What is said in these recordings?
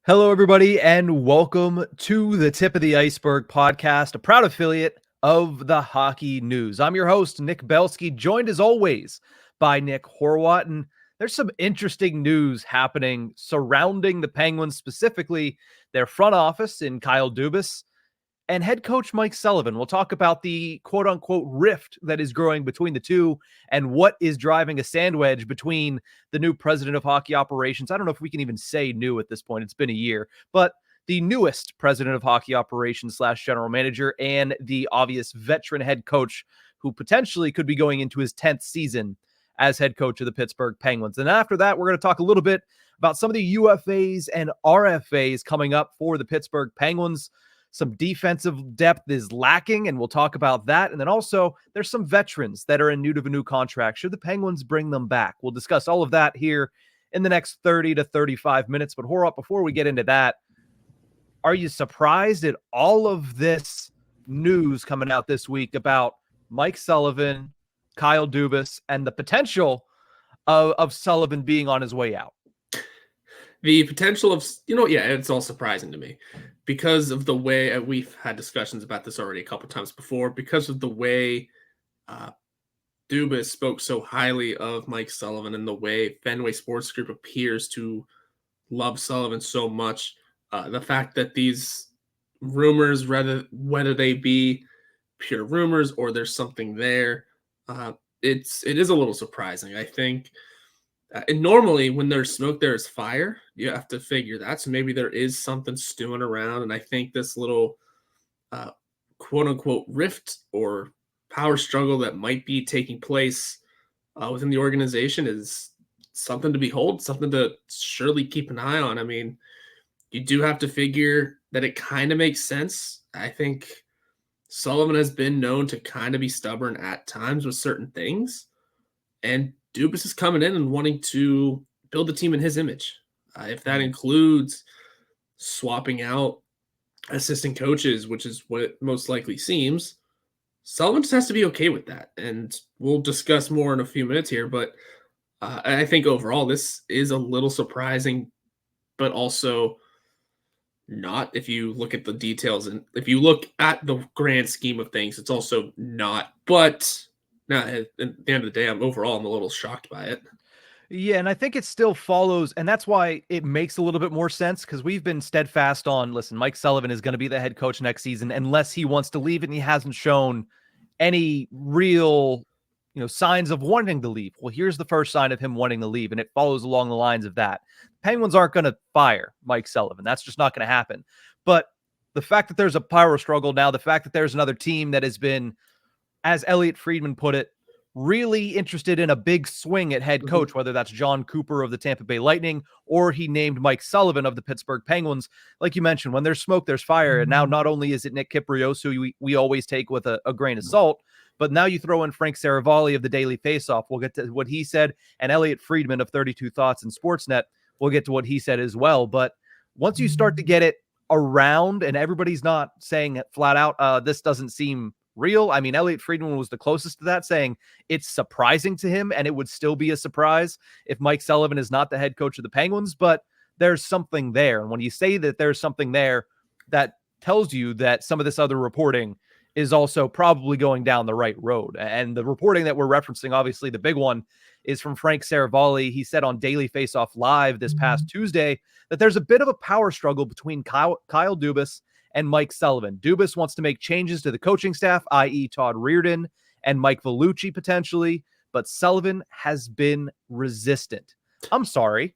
Hello, everybody, and welcome to the Tip of the Ice-Burgh podcast, a proud affiliate of the Hockey News. I'm your host, Nick Belsky, joined as always by Nick Horwat, and there's some interesting news happening surrounding the Penguins, specifically their front office in Kyle Dubas and head coach Mike Sullivan. We'll talk about the quote-unquote rift that is growing between the two and what is driving a sand wedge between the new president of hockey operations. I don't know if we can even say new at this point. It's been a year, but the newest president of hockey operations / general manager and the obvious veteran head coach who potentially could be going into his 10th season as head coach of the Pittsburgh Penguins. And after that, we're going to talk a little bit about some of the UFAs and RFAs coming up for the Pittsburgh Penguins. Some defensive depth is lacking, and we'll talk about that. And then also, there's some veterans that are in need of a new contract. Should the Penguins bring them back? We'll discuss all of that here in the next 30 to 35 minutes. But Horwat, before we get into that, are you surprised at all of this news coming out this week about Mike Sullivan, Kyle Dubas, and the potential of Sullivan being on his way out? The potential of, it's all surprising to me because of the way we've had discussions about this already a couple times before, because of the way Dubas spoke so highly of Mike Sullivan and the way Fenway Sports Group appears to love Sullivan so much. The fact that these rumors, whether they be pure rumors or there's something there, it is a little surprising. I think. And normally when there's smoke, there is fire. You have to figure that. So maybe there is something stewing around. And I think this little quote unquote rift or power struggle that might be taking place within the organization is something to behold, something to surely keep an eye on. I mean, you do have to figure that it kind of makes sense. I think Sullivan has been known to kind of be stubborn at times with certain things. And Dubas is coming in and wanting to build the team in his image. If that includes swapping out assistant coaches, which is what it most likely seems, Sullivan just has to be okay with that. And we'll discuss more in a few minutes here. But I think overall, this is a little surprising, but also not if you look at the details. And if you look at the grand scheme of things, it's also not. But now, at the end of the day, I'm a little shocked by it. Yeah, and I think it still follows, and that's why it makes a little bit more sense, because we've been steadfast on, listen, Mike Sullivan is going to be the head coach next season unless he wants to leave, and he hasn't shown any real, signs of wanting to leave. Well, here's the first sign of him wanting to leave, and it follows along the lines of that. Penguins aren't going to fire Mike Sullivan. That's just not going to happen. But the fact that there's a power struggle now, the fact that there's another team that has been, as Elliot Friedman put it, really interested in a big swing at head coach, whether that's John Cooper of the Tampa Bay Lightning or he named Mike Sullivan of the Pittsburgh Penguins. Like you mentioned, when there's smoke, there's fire. And now not only is it Nick Kypreos, who we always take with a grain of salt, but now you throw in Frank Saravalli of the Daily Faceoff. We'll get to what he said, and Elliot Friedman of 32 Thoughts and Sportsnet. We'll get to what he said as well. But once you start to get it around and everybody's not saying flat out, this doesn't seem real. I mean, Elliot Friedman was the closest to that, saying it's surprising to him, and it would still be a surprise if Mike Sullivan is not the head coach of the Penguins, but there's something there. And when you say that there's something there, that tells you that some of this other reporting is also probably going down the right road. And the reporting that we're referencing, obviously the big one, is from Frank Saravalli. He said on Daily Faceoff Live this past Tuesday that there's a bit of a power struggle between Kyle Dubas and Mike Sullivan. Dubas wants to make changes to the coaching staff, i.e. Todd Reirden and Mike Vellucci potentially, but Sullivan has been resistant. I'm sorry.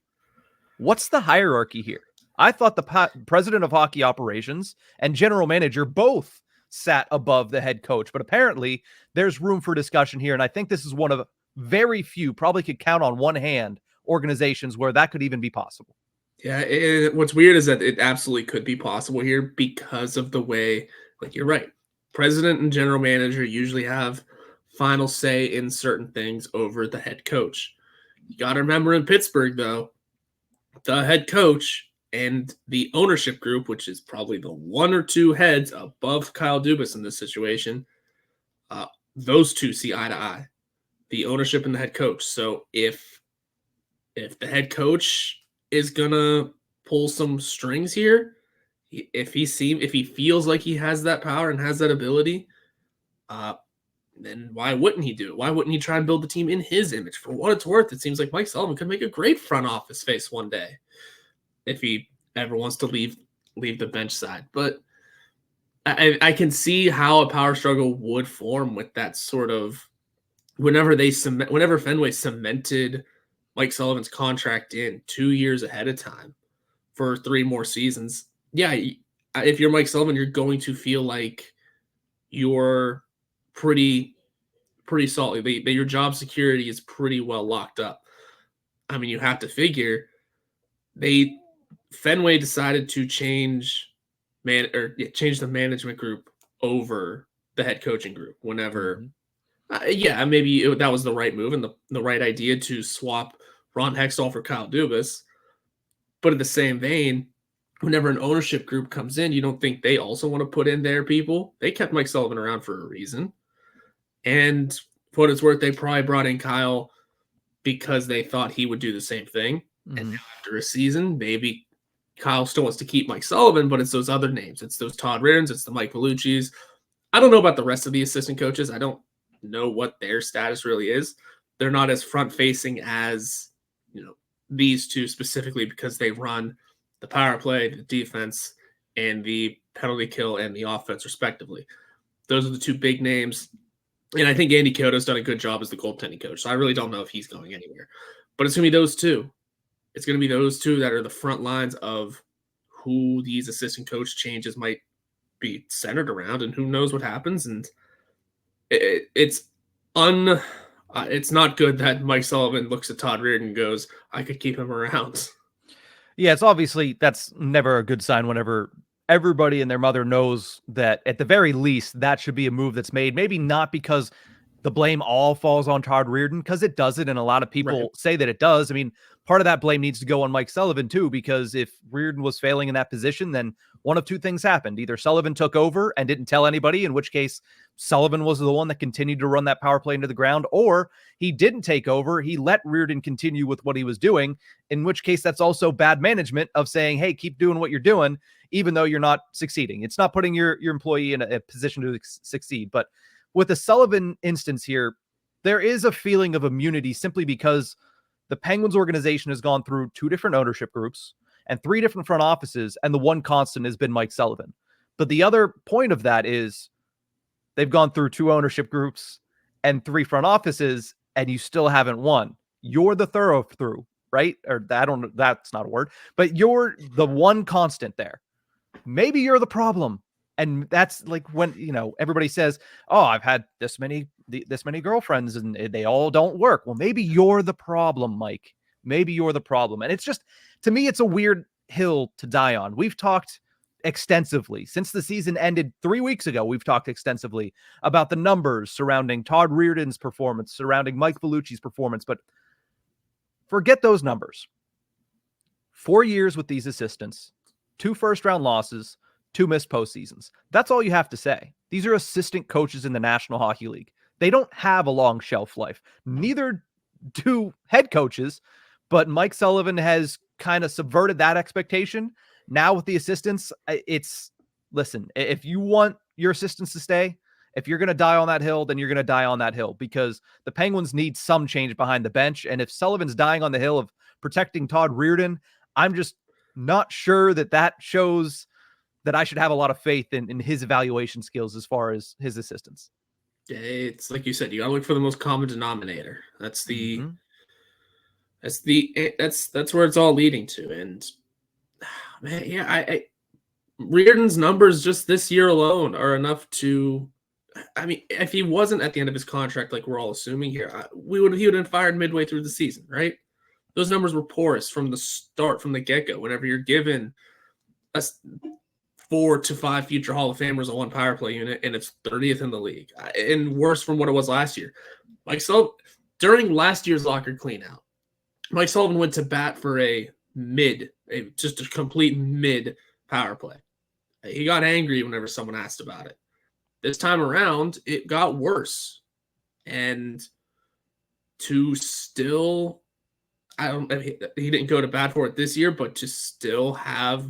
What's the hierarchy here? I thought the president of hockey operations and general manager both sat above the head coach, but apparently there's room for discussion here, and I think this is one of very few, probably could count on one hand, organizations where that could even be possible. Yeah, what's weird is that it absolutely could be possible here because of the way, like you're right, president and general manager usually have final say in certain things over the head coach. You got to remember in Pittsburgh, though, the head coach and the ownership group, which is probably the one or two heads above Kyle Dubas in this situation, those two see eye to eye, the ownership and the head coach. So if the head coach is gonna pull some strings here, if he feels like he has that power and has that ability, then why wouldn't he do it? Why wouldn't he try and build the team in his image? For what it's worth, it seems like Mike Sullivan could make a great front office face one day if he ever wants to leave the bench side. But I can see how a power struggle would form with that sort of whenever Fenway cemented Mike Sullivan's contract in 2 years ahead of time for 3 more seasons. Yeah, if you're Mike Sullivan, you're going to feel like you're pretty solid. That your job security is pretty well locked up. I mean, you have to figure Fenway decided to change the management group over the head coaching group whenever. Maybe that was the right move and the right idea to swap Ron Hextall for Kyle Dubas. But in the same vein, whenever an ownership group comes in, you don't think they also want to put in their people. They kept Mike Sullivan around for a reason. And for what it's worth, they probably brought in Kyle because they thought he would do the same thing. And now after a season, maybe Kyle still wants to keep Mike Sullivan, but it's those other names. It's those Todd Reardons. It's the Mike Vellucci's. I don't know about the rest of the assistant coaches. I don't know what their status really is. They're not as front-facing as, these two specifically because they run the power play, the defense, and the penalty kill and the offense, respectively. Those are the 2 big names. And I think Andy Cioto's done a good job as the goaltending coach. So I really don't know if he's going anywhere. But it's going to be those 2. It's going to be those 2 that are the front lines of who these assistant coach changes might be centered around, and who knows what happens. And it's not good that Mike Sullivan looks at Todd Reardon and goes, I could keep him around. Yeah, it's obviously that's never a good sign whenever everybody and their mother knows that at the very least that should be a move that's made. Maybe not because the blame all falls on Todd Reardon, because it doesn't, and a lot of people say that it does. I mean, part of that blame needs to go on Mike Sullivan too, because if Reardon was failing in that position, then one of 2 things happened. Either Sullivan took over and didn't tell anybody, in which case Sullivan was the one that continued to run that power play into the ground, or he didn't take over. He let Reardon continue with what he was doing, in which case that's also bad management of saying, hey, keep doing what you're doing, even though you're not succeeding. It's not putting your employee in a position to succeed. But with the Sullivan instance here, there is a feeling of immunity simply because the Penguins organization has gone through 2 different ownership groups and 3 different front offices, and the one constant has been Mike Sullivan. But the other point of that is they've gone through 2 ownership groups and 3 front offices, and you still haven't won. You're the through, right? Or I don't know, that's not a word, but you're the one constant there. Maybe you're the problem. And that's like when, everybody says, oh, I've had this many girlfriends and they all don't work. Well, maybe you're the problem, Mike. Maybe you're the problem. And it's just, to me, it's a weird hill to die on. We've talked extensively since the season ended 3 weeks ago. We've talked extensively about the numbers surrounding Todd Reardon's performance, surrounding Mike Vellucci's performance, but forget those numbers. 4 years with these assistants, 2 first-round losses, 2 missed postseasons. That's all you have to say. These are assistant coaches in the National Hockey League. They don't have a long shelf life. Neither do head coaches, but Mike Sullivan has kind of subverted that expectation. Now with the assistants, listen, if you want your assistants to stay, if you're going to die on that hill, then you're going to die on that hill, because the Penguins need some change behind the bench. And if Sullivan's dying on the hill of protecting Todd Reardon, I'm just not sure that shows that I should have a lot of faith in his evaluation skills as far as his assistants. It's like you said, you got to look for the most common denominator. That's where it's all leading to. And man, yeah, Reardon's numbers just this year alone are enough to, I mean, if he wasn't at the end of his contract, like we're all assuming here, he would have been fired midway through the season, right? Those numbers were porous from the start, from the get-go. Whenever you're given 4 to 5 future Hall of Famers on one power play unit, and it's 30th in the league, and worse from what it was last year. Mike Sullivan, during last year's locker cleanout, Mike Sullivan went to bat for just a complete mid power play. He got angry whenever someone asked about it. This time around, it got worse. And to still, he didn't go to bat for it this year, but to still have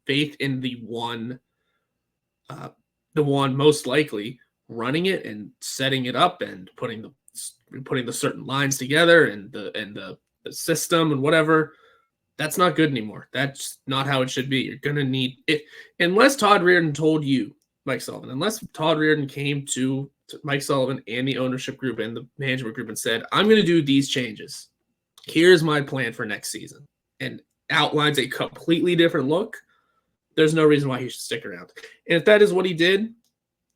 faith in the one most likely running it and setting it up and putting the certain lines together and the system and whatever. That's not good anymore. That's not how it should be. You're going to need it. Unless Todd Reirden told you, Mike Sullivan, unless Todd Reirden came to Mike Sullivan and the ownership group and the management group and said, I'm going to do these changes. Here's my plan for next season. And outlines a completely different look. There's no reason why he should stick around. And if that is what he did,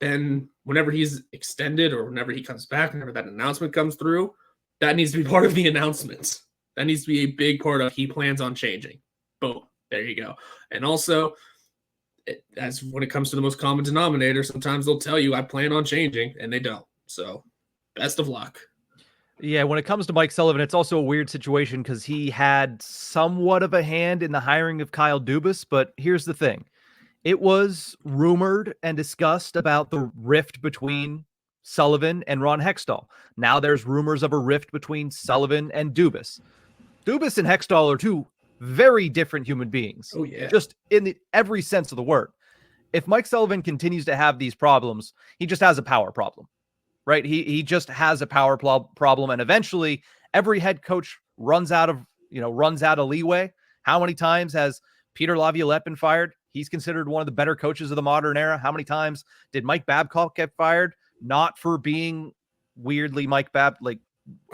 then whenever he's extended or whenever he comes back, whenever that announcement comes through, that needs to be part of the announcements. That needs to be a big part of he plans on changing. Boom. There you go. And also, as when it comes to the most common denominator, sometimes they'll tell you I plan on changing and they don't. So best of luck. Yeah, when it comes to Mike Sullivan, it's also a weird situation because he had somewhat of a hand in the hiring of Kyle Dubas. But here's the thing. It was rumored and discussed about the rift between Sullivan and Ron Hextall. Now there's rumors of a rift between Sullivan and Dubas. Dubas and Hextall are two very different human beings. Oh, yeah. Just in every sense of the word. If Mike Sullivan continues to have these problems, he just has a power problem, right? He just has a power problem. And eventually every head coach runs out of leeway. How many times has Peter Laviolette been fired? He's considered one of the better coaches of the modern era. How many times did Mike Babcock get fired? Not for being weirdly Mike like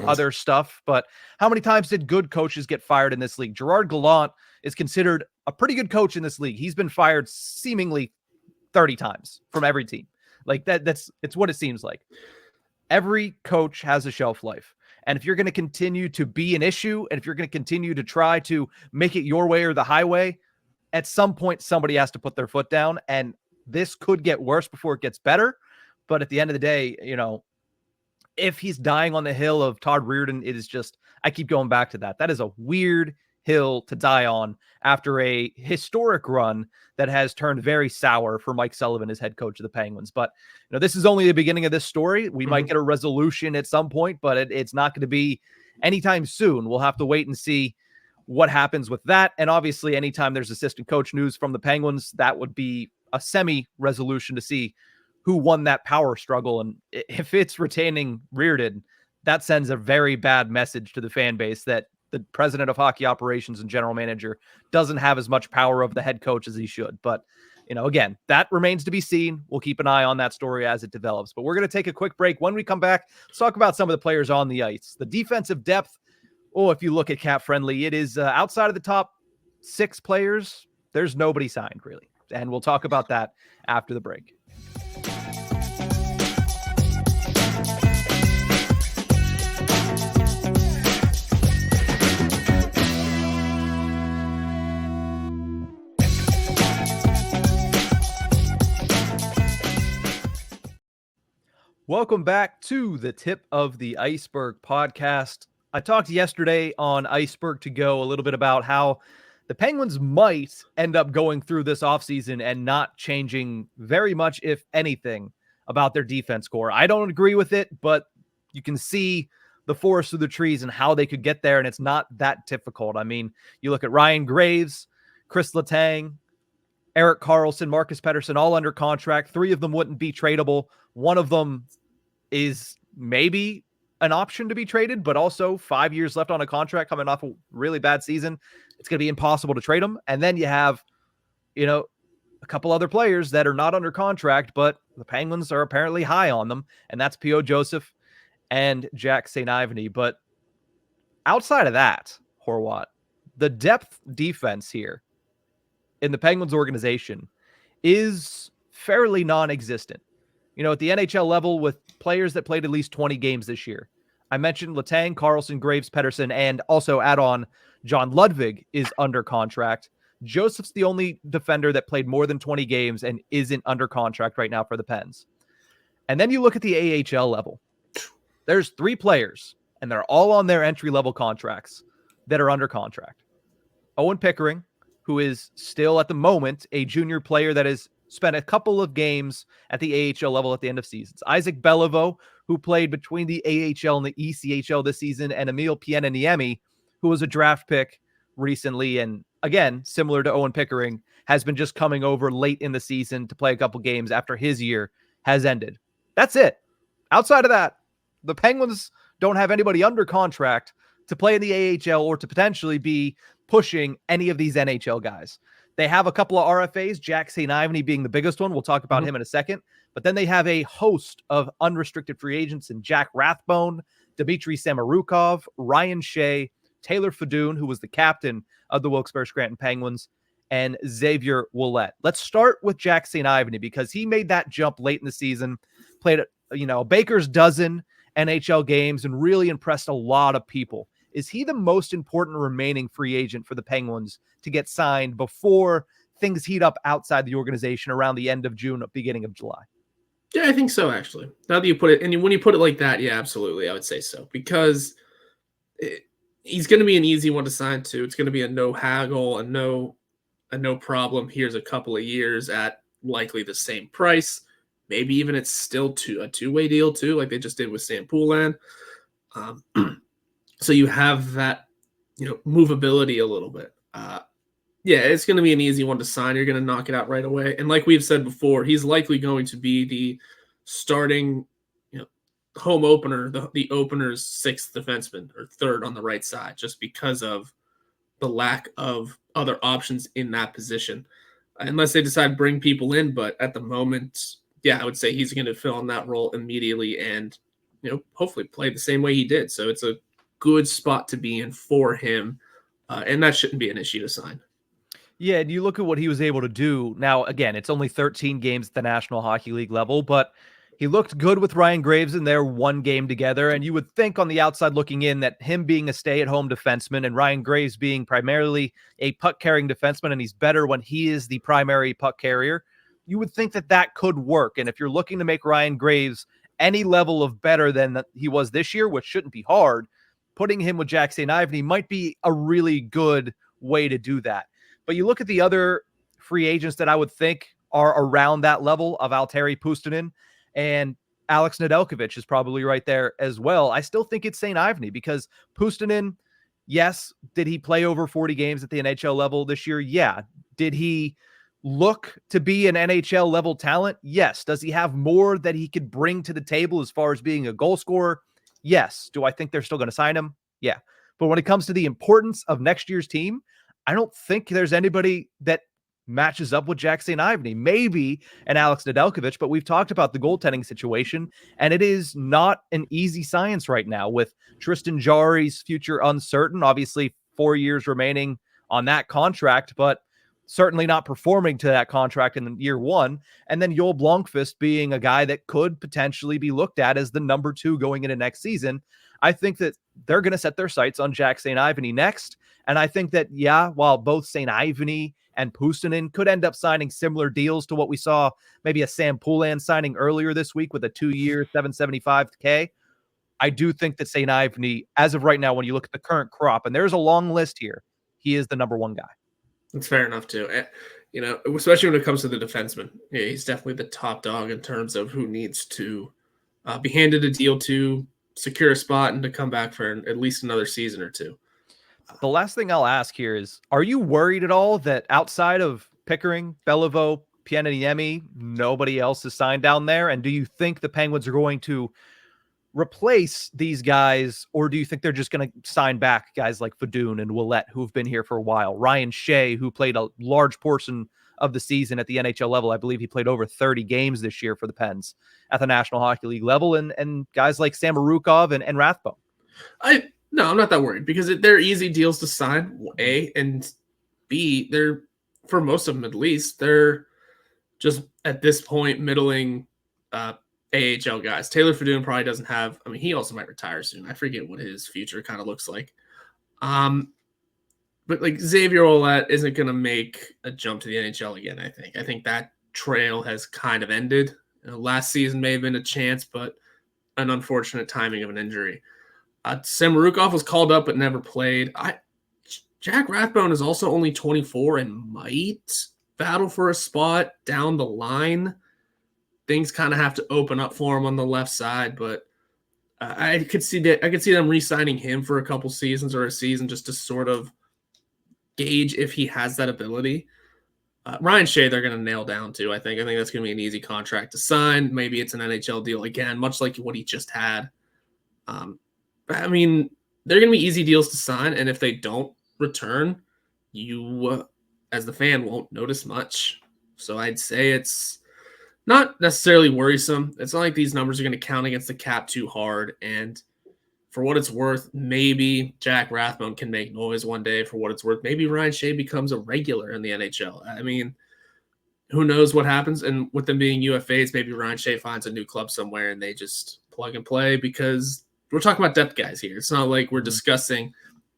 other stuff, but how many times did good coaches get fired in this league? Gerard Gallant is considered a pretty good coach in this league. He's been fired seemingly 30 times from every team. Like it's what it seems like. Every coach has a shelf life. And if you're going to continue to be an issue, and if you're going to continue to try to make it your way or the highway, at some point somebody has to put their foot down, and this could get worse before it gets better. But at the end of the day, if he's dying on the hill of Todd Reirden, it is just, I keep going back to that. That is a weird hill to die on after a historic run that has turned very sour for Mike Sullivan as head coach of the Penguins. But this is only the beginning of this story. We might get a resolution at some point, but it's not going to be anytime soon. We'll have to wait and see what happens with that. And obviously, anytime there's assistant coach news from the Penguins, that would be a semi-resolution to see who won that power struggle. And if it's retaining Reirden, that sends a very bad message to the fan base that the president of hockey operations and general manager doesn't have as much power of the head coach as he should. But, again, that remains to be seen. We'll keep an eye on that story as it develops. But we're going to take a quick break. When we come back, let's talk about some of the players on the ice. The defensive depth, if you look at Cap Friendly, it is outside of the top 6 players. There's nobody signed, really. And we'll talk about that after the break. Welcome back to the Tip of the Ice-Burgh podcast. I talked yesterday on Ice-Burgh To Go a little bit about how the Penguins might end up going through this offseason and not changing very much, if anything, about their defense core. I don't agree with it, but you can see the forest through the trees and how they could get there, and it's not that difficult. I mean, you look at Ryan Graves, Chris Letang, Erik Karlsson, Marcus Pettersson, all under contract. 3 of them wouldn't be tradable. One of them is maybe an option to be traded, but also 5 years left on a contract coming off a really bad season. It's going to be impossible to trade them. And then you have, a couple other players that are not under contract, but the Penguins are apparently high on them. And that's P.O. Joseph and Jack St. Ivany. But outside of that, Horwat, the depth defense here in the Penguins organization is fairly non-existent. At the NHL level with players that played at least 20 games this year. I mentioned Letang, Karlsson, Graves, Pettersson, and also add on John Ludwig is under contract. Joseph's the only defender that played more than 20 games and isn't under contract right now for the Pens. And then you look at the AHL level. There's 3 players, and they're all on their entry-level contracts that are under contract. Owen Pickering, who is still at the moment a junior player that has spent a couple of games at the AHL level at the end of seasons. Isaac Beliveau, who played between the AHL and the ECHL this season, and Emil Pienaniemi, who was a draft pick recently, and again, similar to Owen Pickering, has been just coming over late in the season to play a couple games after his year has ended. That's it. Outside of that, the Penguins don't have anybody under contract to play in the AHL or to potentially be pushing any of these NHL guys. They have a couple of RFAs, Jack St. Ivany being the biggest one. We'll talk about him in a second. But then they have a host of unrestricted free agents in Jack Rathbone, Dmitry Samorukov, Ryan Shea, Taylor Fedun, who was the captain of the Wilkes-Barre-Scranton Penguins, and Xavier Ouellet. Let's start with Jack St. Ivany because he made that jump late in the season, played a baker's dozen NHL games, and really impressed a lot of people. Is he the most important remaining free agent for the Penguins to get signed before things heat up outside the organization around the end of June, beginning of July? Yeah, I think so, actually. Now that you put it, and when you put it like that, yeah, absolutely, I would say so. Because he's going to be an easy one to sign to. It's going to be a no haggle, a no problem. Here's a couple of years at likely the same price. Maybe even it's still a two-way deal too, like they just did with Sam Poulin. So you have that, movability a little bit. Yeah, it's going to be an easy one to sign. You're going to knock it out right away. And like we've said before, he's likely going to be the starting, home opener, the opener's sixth defenseman or third on the right side, just because of the lack of other options in that position, unless they decide to bring people in. But at the moment, yeah, I would say he's going to fill in that role immediately and, hopefully play the same way he did. So it's a good spot to be in for him. And that shouldn't be an issue to sign. Yeah, and you look at what he was able to do. Now, again, it's only 13 games at the National Hockey League level, but he looked good with Ryan Graves in their one game together. And you would think on the outside looking in that him being a stay-at-home defenseman and Ryan Graves being primarily a puck-carrying defenseman, and he's better when he is the primary puck carrier, you would think that that could work. And if you're looking to make Ryan Graves any level of better than he was this year, which shouldn't be hard, putting him with Jack St. Ivany might be a really good way to do that. But you look at the other free agents that I would think are around that level of Valtteri Puustinen, and Alex Nedeljkovic is probably right there as well. I still think it's St. Ivany because Puustinen, yes, did he play over 40 games at the NHL level this year? Yeah. Did he look to be an NHL level talent? Yes. Does he have more that he could bring to the table as far as being a goal scorer? Yes. Do I think they're still going to sign him? Yeah. But when it comes to the importance of next year's team, I don't think there's anybody that matches up with Jack St. Ivany, maybe an Alex Nedeljkovic, but we've talked about the goaltending situation, and it is not an easy science right now with Tristan Jarry's future uncertain. Obviously, 4 years remaining on that contract, but certainly not performing to that contract in year one. And then Joel Blomqvist being a guy that could potentially be looked at as the number 2 going into next season. I think that they're going to set their sights on Jack St. Ivany next. And I think that, yeah, while both St. Ivany and Puustinen could end up signing similar deals to what we saw maybe a Sam Poulin signing earlier this week with a 2-year, $775K, I do think that St. Ivany, as of right now, when you look at the current crop, and there's a long list here, he is the number 1 guy. That's fair enough, too. Especially when it comes to the defenseman. Yeah, he's definitely the top dog in terms of who needs to be handed a deal to secure a spot and to come back for at least another season or two. The last thing I'll ask here is, are you worried at all that outside of Pickering, Beliveau, Pieniemi, nobody else is signed down there? And do you think the Penguins are going to replace these guys, or do you think they're just going to sign back guys like Fedun and Ouellet, who've been here for a while? Ryan Shea, who played a large portion of the season at the NHL level. I believe he played over 30 games this year for the Pens at the National Hockey League level, and guys like Samorukov and Rathbone. No, I'm not that worried because they're easy deals to sign, A, and B, they're, for most of them at least, they're just at this point middling AHL guys. Taylor Fedun probably doesn't have, he also might retire soon. I forget what his future kind of looks like. But like Xavier Ouellet isn't going to make a jump to the NHL again, I think. I think that trail has kind of ended. Last season may have been a chance, but an unfortunate timing of an injury. Samorukov was called up but never played. Jack Rathbone is also only 24 and might battle for a spot down the line. Things kind of have to open up for him on the left side, but I could see that. I could see them re-signing him for a couple seasons or a season just to sort of gauge if he has that ability. Ryan Shea, they're going to nail down too. I think that's going to be an easy contract to sign. Maybe it's an NHL deal again, much like what he just had. I mean, they're going to be easy deals to sign, and if they don't return, you, as the fan, won't notice much. So I'd say it's not necessarily worrisome. It's not like these numbers are going to count against the cap too hard. And for what it's worth, maybe Jack Rathbone can make noise one day. For what it's worth, maybe Ryan Shea becomes a regular in the NHL. I mean, who knows what happens? And with them being UFAs, maybe Ryan Shea finds a new club somewhere and they just plug and play, because we're talking about depth guys here. It's not like we're discussing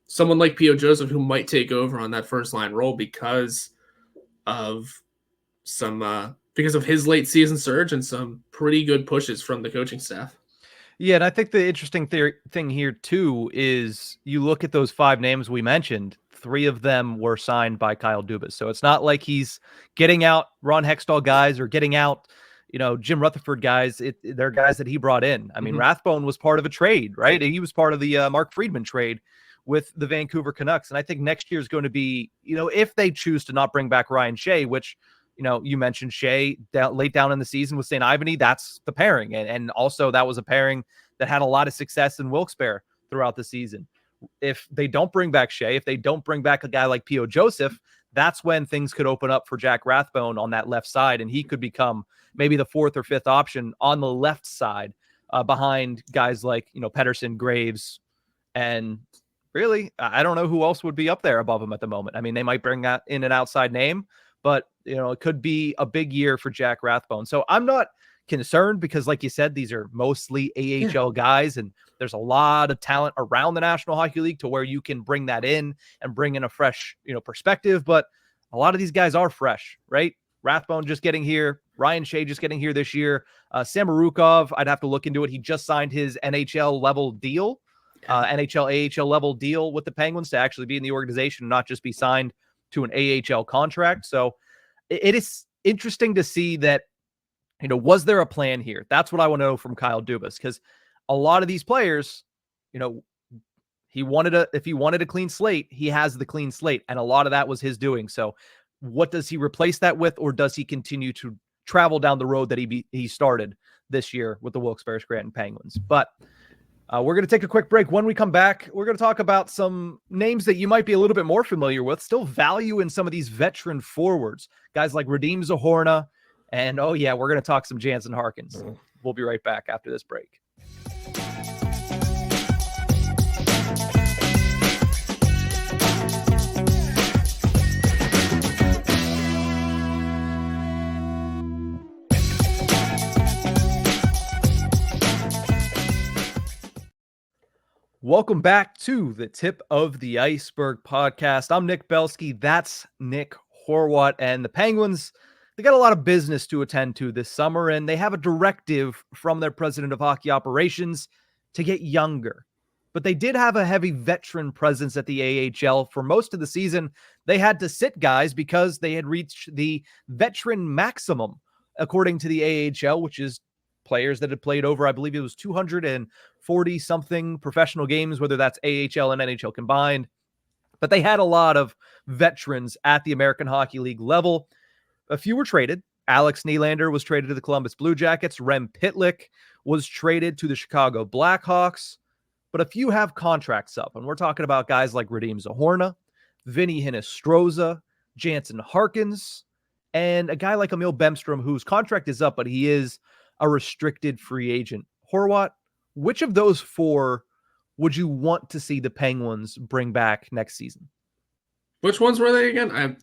someone like P.O. Joseph who might take over on that first line role because of his late season surge and some pretty good pushes from the coaching staff. Yeah, and I think the interesting thing here too is you look at those 5 names we mentioned, 3 of them were signed by Kyle Dubas. So it's not like he's getting out Ron Hextall guys or getting out, Jim Rutherford guys. They're guys that he brought in. I mean, Rathbone was part of a trade, right? He was part of the Mark Friedman trade with the Vancouver Canucks. And I think next year is going to be, if they choose to not bring back Ryan Shea, which, you mentioned Shea late down in the season with St. Ivany, that's the pairing. And also that was a pairing that had a lot of success in Wilkes-Barre throughout the season. If they don't bring back Shea, if they don't bring back a guy like P.O. Joseph, that's when things could open up for Jack Rathbone on that left side. And he could become maybe the 4th or 5th option on the left side behind guys like, Pettersson, Graves, and really, I don't know who else would be up there above him at the moment. I mean, they might bring that in an outside name, but it could be a big year for Jack Rathbone. So I'm not concerned because, like you said, these are mostly AHL guys, and there's a lot of talent around the National Hockey League to where you can bring that in and bring in a fresh, perspective. But a lot of these guys are fresh, right? Rathbone just getting here, Ryan Shea just getting here this year. Samorukov, I'd have to look into it. He just signed his NHL level deal, NHL AHL level deal with the Penguins to actually be in the organization and not just be signed to an AHL contract. So it is interesting to see that, was there a plan here? That's what I want to know from Kyle Dubas, because a lot of these players, if he wanted a clean slate, he has the clean slate, and a lot of that was his doing. So what does he replace that with, or does he continue to travel down the road that he started this year with the Wilkes-Barre Scranton Penguins? But we're going to take a quick break. When we come back, we're going to talk about some names that you might be a little bit more familiar with, still value in some of these veteran forwards, guys like Radim Zohorna, and we're going to talk some Jansen Harkins. We'll be right back after this break. Welcome back to the Tip of the Ice-Burgh podcast. I'm Nick Belsky. That's Nick Horwat. And the Penguins, they got a lot of business to attend to this summer, and they have a directive from their president of hockey operations to get younger. But they did have a heavy veteran presence at the AHL. For most of the season, they had to sit guys because they had reached the veteran maximum, according to the AHL, which is players that had played over, I believe it was 240 something professional games, whether that's AHL and NHL combined. But they had a lot of veterans at the American Hockey League level. A few were traded. Alex Nylander was traded to the Columbus Blue Jackets. Rem Pitlick was traded to the Chicago Blackhawks. But a few have contracts up. And we're talking about guys like Radim Zohorna, Vinny Hinostroza, Jansen Harkins, and a guy like Emil Bemstrom, whose contract is up, but he is a restricted free agent. Horwat, which of those 4 would you want to see the Penguins bring back next season? Which ones were they again? I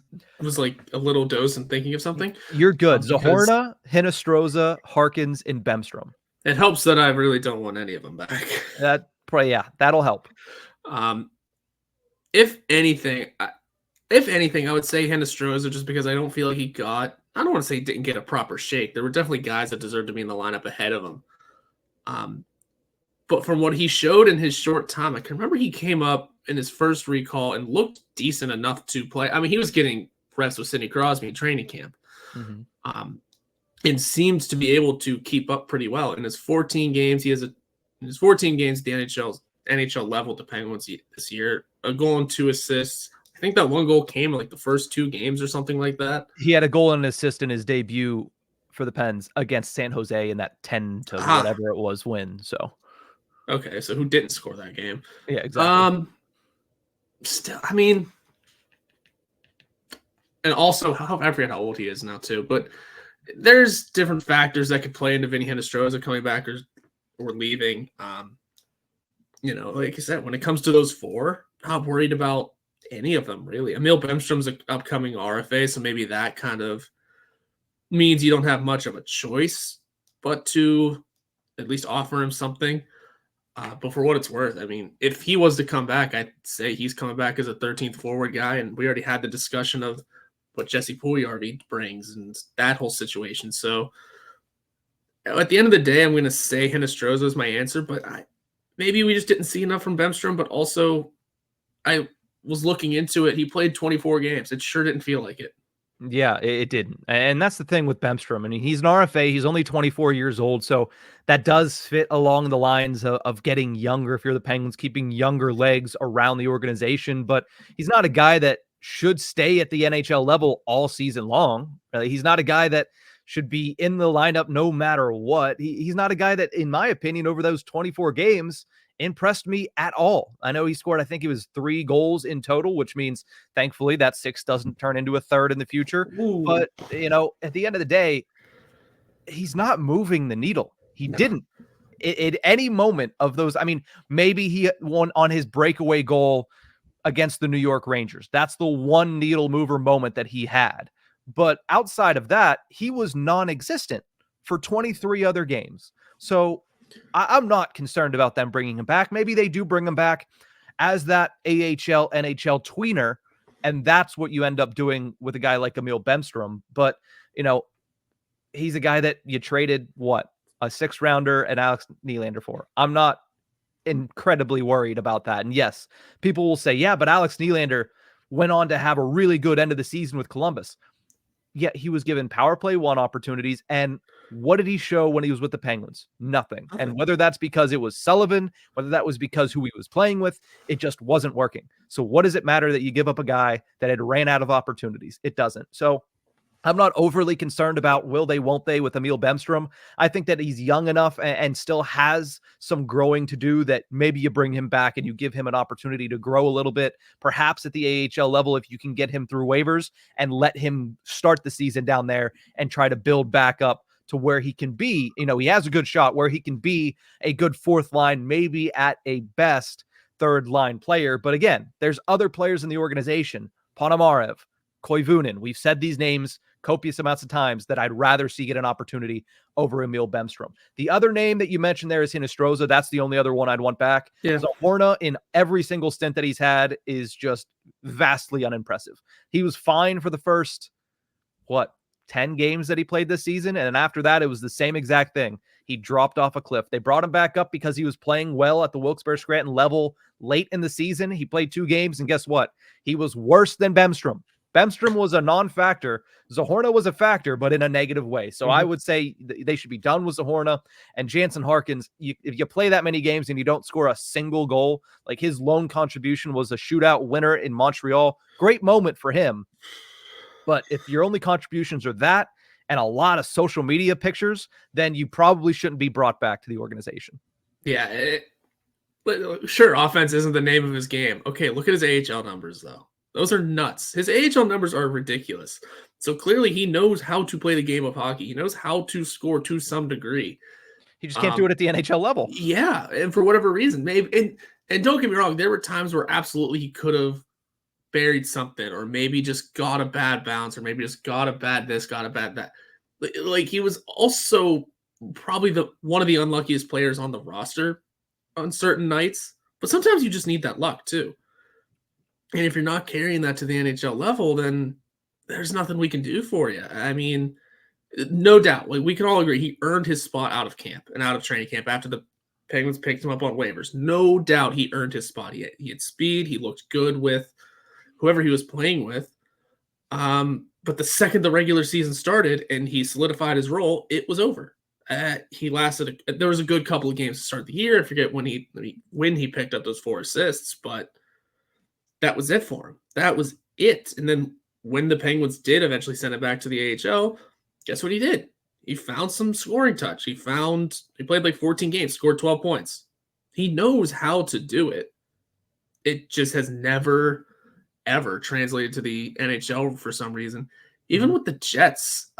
was like a little dose and thinking of something. You're good. Zohorna, Hinostroza, Harkins, and Bemstrom. It helps that I really don't want any of them back. That'll help. If anything, I would say Hinostroza, just because I don't feel like I don't want to say he didn't get a proper shake. There were definitely guys that deserved to be in the lineup ahead of him. But from what he showed in his short time, I can remember he came up in his first recall and looked decent enough to play. I mean, he was getting reps with Sidney Crosby in training camp. And seems to be able to keep up pretty well. In his 14 games, he has a his 14 games at the NHL level with the Penguins this year, a goal and 2 assists. I think that one goal came in like the first 2 games or something like that. He had a goal and an assist in his debut for the Pens against San Jose in that 10 to whatever it was win. So okay, so who didn't score that game? Yeah, exactly. Still, I mean, and also I forget how old he is now too, but there's different factors that could play into Vinny Hinostroza coming back or leaving. Like I said, when it comes to those 4, I'm not worried about any of them really. Emil Bemstrom's an upcoming RFA, so maybe that kind of means you don't have much of a choice, but to at least offer him something. But for what it's worth, I mean, if he was to come back, I'd say he's coming back as a 13th forward guy, and we already had the discussion of what Jesse Puljujarvi brings and that whole situation. So at the end of the day, I'm going to say Hinostroza is my answer, but maybe we just didn't see enough from Bemstrom, but also I was looking into it. He played 24 games. It sure didn't feel like it. Yeah, it didn't. And that's the thing with Bemstrom. I mean, he's an RFA. He's only 24 years old. So that does fit along the lines of getting younger if you're the Penguins, keeping younger legs around the organization. But he's not a guy that should stay at the NHL level all season long. He's not a guy that should be in the lineup no matter what. He's not a guy that, in my opinion, over those 24 games, impressed me at all. I know he scored, I think it was 3 goals in total, which means thankfully that 6 doesn't turn into a third in the future. Ooh. But, at the end of the day, he's not moving the needle. He didn't. At any moment of those, I mean, maybe he won on his breakaway goal against the New York Rangers. That's the one needle mover moment that he had. But outside of that, he was non-existent for 23 other games. So I'm not concerned about them bringing him back. Maybe they do bring him back as that AHL, NHL tweener, and that's what you end up doing with a guy like Emil Bemstrom. But, he's a guy that you traded, a 6th rounder and Alex Nylander for. I'm not incredibly worried about that. And yes, people will say, yeah, but Alex Nylander went on to have a really good end of the season with Columbus. Yet he was given power play 1 opportunities. And what did he show when he was with the Penguins? Nothing. And whether that's because it was Sullivan, whether that was because who he was playing with, it just wasn't working. So what does it matter that you give up a guy that had ran out of opportunities? It doesn't. So I'm not overly concerned about will they, won't they with Emil Bemstrom. I think that he's young enough and still has some growing to do that maybe you bring him back and you give him an opportunity to grow a little bit, perhaps at the AHL level, if you can get him through waivers and let him start the season down there and try to build back up to where he can be. He has a good shot where he can be a good 4th line, maybe at a best 3rd line player. But again, there's other players in the organization, Ponomarev, Koivunen. We've said these names copious amounts of times that I'd rather see get an opportunity over Emil Bemstrom. The other name that you mentioned there is Hinostroza. That's the only other one I'd want back. Yeah. So Horna, in every single stint that he's had, is just vastly unimpressive. He was fine for the first, 10 games that he played this season. And after that, it was the same exact thing. He dropped off a cliff. They brought him back up because he was playing well at the Wilkes-Barre-Scranton level late in the season. He played 2 games, and guess what? He was worse than Bemstrom. Bemstrom was a non-factor. Zahorna was a factor, but in a negative way. So I would say they should be done with Zahorna and Jansen Harkins. If you play that many games and you don't score a single goal, like his lone contribution was a shootout winner in Montreal. Great moment for him. But if your only contributions are that and a lot of social media pictures, then you probably shouldn't be brought back to the organization. Yeah. Sure, offense isn't the name of his game. Okay, look at his AHL numbers, though. Those are nuts. His AHL numbers are ridiculous. So clearly he knows how to play the game of hockey. He knows how to score to some degree. He just can't do it at the NHL level. Yeah, and for whatever reason, maybe. And don't get me wrong, there were times where absolutely he could have buried something, or maybe just got a bad bounce, or maybe just got a bad this, got a bad that. Like he was also probably one of the unluckiest players on the roster on certain nights. But sometimes you just need that luck too. And if you're not carrying that to the NHL level, then there's nothing we can do for you. I mean, no doubt, like we can all agree, he earned his spot out of camp and out of training camp after the Penguins picked him up on waivers. No doubt he earned his spot. He had speed. He looked good with whoever he was playing with. But the second the regular season started and he solidified his role, it was over. He lasted. There was a good couple of games to start the year. I forget when he picked up those 4 assists, but that was it for him. That was it. And then when the Penguins did eventually send it back to the AHL, guess what he did? He found some scoring touch. He played like 14 games, scored 12 points. He knows how to do it. It just has never, ever translated to the NHL for some reason. Even with the Jets,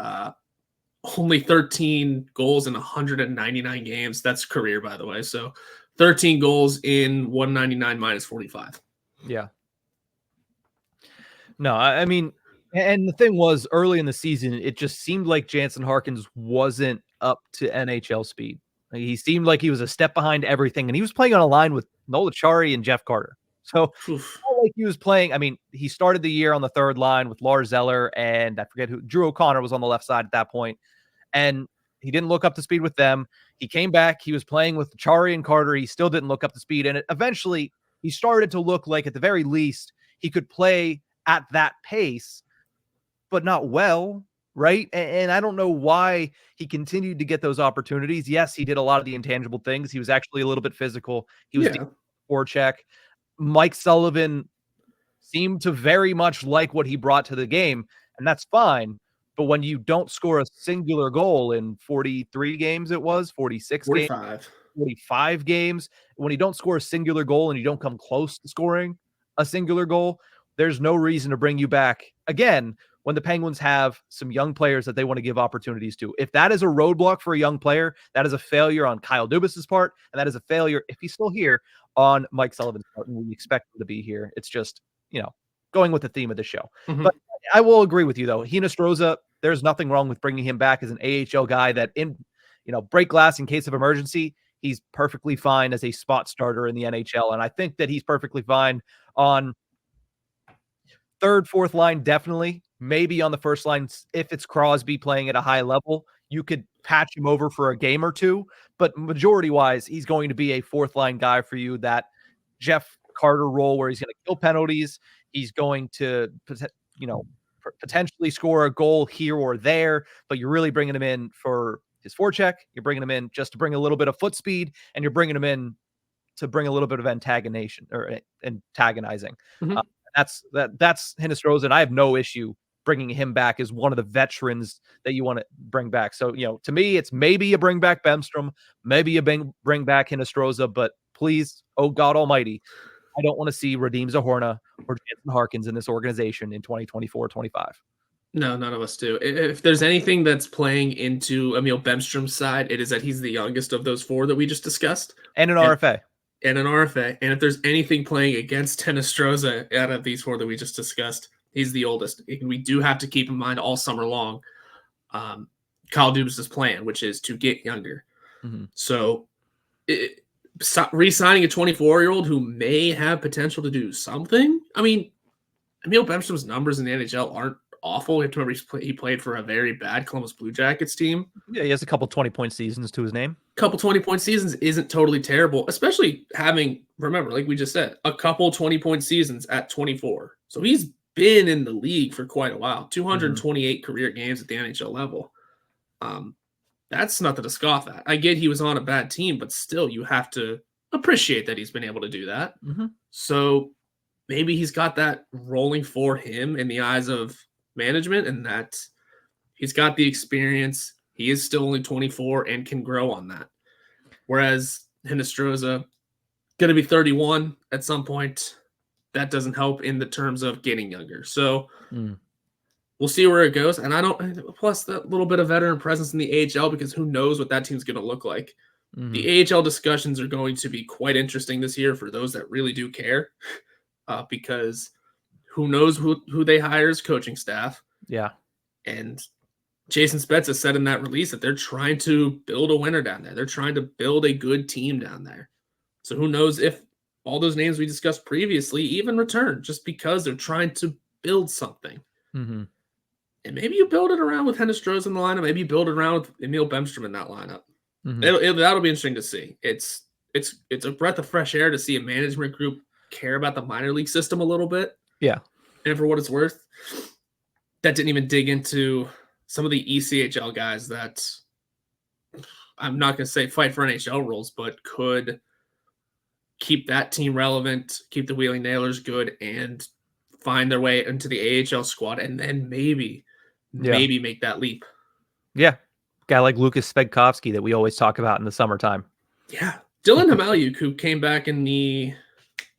only 13 goals in 199 games. That's career, by the way. So 13 goals in 199 minus 45. Yeah. No, I mean, and the thing was, early in the season, it just seemed like Jansen Harkins wasn't up to NHL speed. Like, he seemed like he was a step behind everything, and he was playing on a line with Nola Chari and Jeff Carter. So, like he was playing. I mean, he started the year on the 3rd line with Lars Zeller, and I forget who. Drew O'Connor was on the left side at that point, and he didn't look up to speed with them. He came back. He was playing with Chari and Carter. He still didn't look up to speed, and eventually he started to look like, at the very least, he could play at that pace, but not well, right? And I don't know why he continued to get those opportunities. Yes, he did a lot of the intangible things. He was actually a little bit physical. He was forecheck. Mike Sullivan seemed to very much like what he brought to the game, and that's fine. But when you don't score a singular goal in 43 games, it was 46 45. games, 45 games, when you don't score a singular goal and you don't come close to scoring a singular goal, there's no reason to bring you back again when the Penguins have some young players that they want to give opportunities to. If that is a roadblock for a young player, that is a failure on Kyle Dubas' part, and that is a failure, if he's still here, on Mike Sullivan's part, and we expect him to be here. It's just, going with the theme of the show. But I will agree with you, though. Hinostroza, there's nothing wrong with bringing him back as an AHL guy that, break glass in case of emergency, he's perfectly fine as a spot starter in the NHL. And I think that he's perfectly fine on 3rd, 4th line, definitely. Maybe on the 1st line, if it's Crosby playing at a high level, you could patch him over for a game or two. But majority-wise, he's going to be a 4th line guy for you, that Jeff Carter role where he's going to kill penalties. He's going to, potentially score a goal here or there, but you're really bringing him in for his forecheck. You're bringing him in just to bring a little bit of foot speed, and you're bringing him in to bring a little bit of antagonizing. That's Hinostroza, and I have no issue bringing him back as one of the veterans that you want to bring back. So, to me, it's maybe you bring back Bemstrom, maybe you bring back Hinostroza, but please, oh God Almighty, I don't want to see Radim Zahorna or Jansen Harkins in this organization in 2024-25. No, none of us do. If there's anything that's playing into Emil Bemstrom's side, it is that he's the youngest of those 4 that we just discussed. And an RFA. And if there's anything playing against Hinostroza out of these 4 that we just discussed, he's the oldest. We do have to keep in mind all summer long Kyle Dubas' plan, which is to get younger. So re-signing a 24-year-old who may have potential to do something. I mean, Emil Bemstrom's numbers in the NHL aren't awful. You have to remember he played for a very bad Columbus Blue Jackets team. Yeah, he has a couple 20-point seasons to his name. Couple 20-point seasons isn't totally terrible, especially having, remember, like we just said, a couple 20-point seasons at 24. So he's been in the league for quite a while. 228 career games at the NHL level. That's nothing to scoff at. I get he was on a bad team, but still, you have to appreciate that he's been able to do that. So maybe he's got that rolling for him in the eyes of management, and that he's got the experience. He is still only 24 and can grow on that. Whereas Hinostroza, going to be 31 at some point. That doesn't help in the terms of getting younger. So we'll see where it goes. And plus that little bit of veteran presence in the AHL, because who knows what that team's going to look like. The AHL discussions are going to be quite interesting this year for those that really do care, because who knows who they hire as coaching staff. Yeah. And Jason Spezza said in that release that they're trying to build a winner down there. They're trying to build a good team down there. So who knows if all those names we discussed previously even return, just because they're trying to build something. And maybe you build it around with Hinostroza in the lineup. Maybe you build it around with Emil Bemstrom in that lineup. That'll be interesting to see. It's a breath of fresh air to see a management group care about the minor league system a little bit. Yeah. And for what it's worth, that didn't even dig into some of the ECHL guys that I'm not going to say fight for NHL roles, but could keep that team relevant, keep the Wheeling Nailers good, and find their way into the AHL squad, and then maybe make that leap. Yeah. Guy like Lucas Svegkovsky that we always talk about in the summertime. Yeah. Dylan Hamaliuk, who came back in the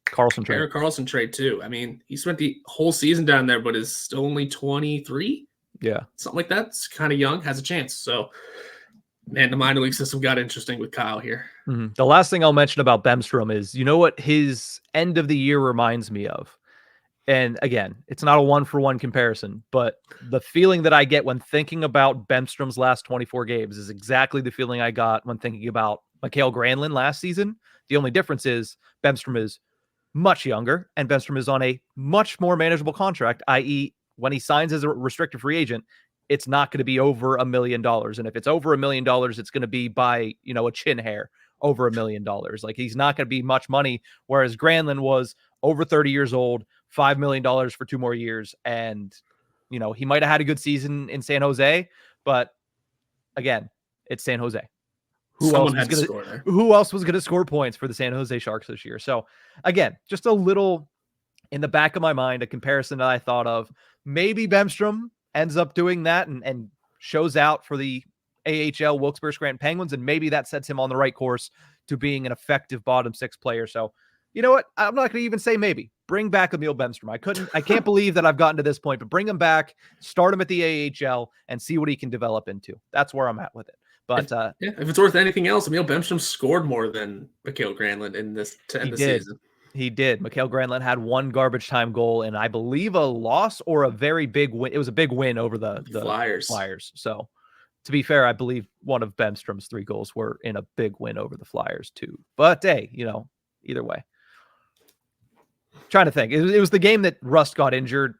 Carlson Erik Karlsson trade too. I mean, he spent the whole season down there, but is still only 23. Yeah. Something like that. It's kind of young, has a chance. So, man, the minor league system got interesting with Kyle here. Mm-hmm. The last thing I'll mention about Bemstrom is, you know what his end of the year reminds me of? And again, it's not a one-for-one comparison, but the feeling that I get when thinking about Bemstrom's last 24 games is exactly the feeling I got when thinking about Mikael Granlund last season. The only difference is Bemstrom is much younger, and Bemstrom is on a much more manageable contract, i.e., when he signs as a restricted free agent, it's not going to be over $1 million. And if it's over $1 million, it's going to be by, a chin hair over $1 million. Like, he's not going to be much money, whereas Granlund was over 30 years old, $5 million for 2 more years. And, he might have had a good season in San Jose, but again, it's San Jose. Who else was going to score points for the San Jose Sharks this year? So again, just a little in the back of my mind, a comparison that I thought of. Maybe Bemstrom ends up doing that and shows out for the AHL Wilkes-Barre Scranton Penguins, and maybe that sets him on the right course to being an effective bottom 6 player. So you know what? I'm not going to even say maybe. Bring back Emil Bemstrom. I can't believe that I've gotten to this point, but bring him back, start him at the AHL, and see what he can develop into. That's where I'm at with it. But if it's worth anything else, Emil Bemstrom scored more than Mikael Granlund in this to end the season. He did. Mikael Granlund had 1 garbage time goal and I believe a loss or a very big win. It was a big win over the Flyers. So to be fair, I believe one of Bemstrom's 3 goals were in a big win over the Flyers too. But hey, either way. Trying to think. It was the game that Rust got injured.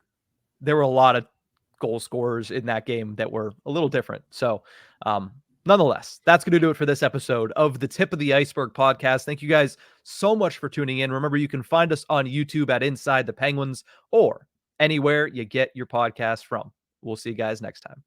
There were a lot of goal scorers in that game that were a little different. So, nonetheless, that's going to do it for this episode of the Tip of the Ice-Burgh podcast. Thank you guys so much for tuning in. Remember, you can find us on YouTube at Inside the Penguins or anywhere you get your podcast from. We'll see you guys next time.